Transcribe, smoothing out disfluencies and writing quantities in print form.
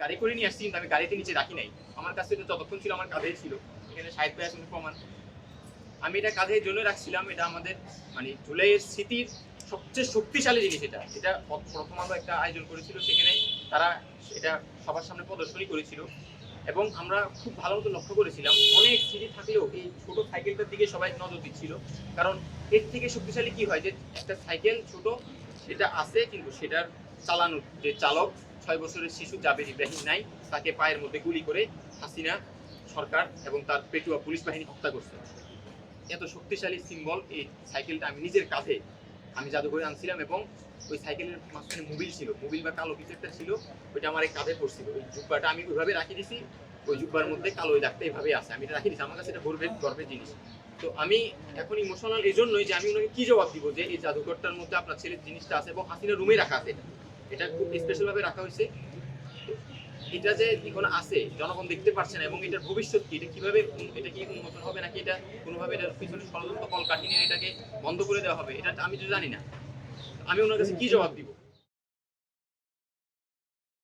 গাড়ি করে নিয়ে আসছি, কিন্তু আমি গাড়িতে নিচে রাখি নাই। আমার কাছে এটা যতক্ষণ ছিল আমার কাঁধেই ছিল। এখানে সাহিত্য আসলে প্রমাণ। আমি এটা কাঁধের জন্য রাখছিলাম। এটা আমাদের মানে জুলাইয়ের স্মৃতির সবচেয়ে শক্তিশালী জিনিস। এটা প্রথম আলো একটা আয়োজন করেছিল, সেখানে তারা এটা সবার সামনে প্রদর্শনী করেছিল এবং আমরা খুব ভালো মতো লক্ষ্য করেছিলাম অনেক স্মৃতি থাকলেও এই ছোট সাইকেলটার দিকে সবাই নজর দিচ্ছিল। কারণ এর থেকে শক্তিশালী কি হয় যে একটা সাইকেল ছোট, সেটা আছে, কিন্তু সেটার চালানোর যে চালক 6 বছরের শিশু জাবের ইব্রাহিম নাই, তাকে পায়ের মধ্যে গুলি করে হাসিনা সরকার এবং তার পেটুয়া পুলিশ বাহিনী হত্যা করছে। এত শক্তিশালী সিম্বল এই সাইকেলটা আমি নিজের কাঁধে আমি জাদুঘরে আনছিলাম এবং ওই সাইকেলের মাঝখানে মোবিল ছিল, মোবিল বা কালো কিছু একটা ছিল, ওইটা আমার এই কাঁধে পড়ছিল। ওই জুব্বাটা আমি ওইভাবে রাখি দিছি, ওই জুব্বার মধ্যে কালো ওই দাগটা এইভাবে আছে, আমি এটা রাখি দিছি। আমার কাছে এটা গর্বের জিনিস। তো আমি এখন ইমোশনাল এই জন্যই যে আমি ওনাকে কি জবাব দিব যে এই জাদুঘরটার মধ্যে আপনার ছেলের জিনিসটা আছে এবং হাসিনা রুমে রাখা আছে। এটা খুব স্পেশাল ভাবে রাখা হয়েছে। এটা যে এখন আছে, জনগণ দেখতে পারছে না এবং এটার ভবিষ্যৎ কি, এটা কিভাবে, এটা কি উন্মোচন হবে নাকি এটা কোনোভাবে এটার পিছনে ষড়যন্ত্র কল কাটিয়ে এটাকে বন্ধ করে দেওয়া হবে, এটা আমি তো জানি না। আমি ওনার কাছে কি জবাব দিব?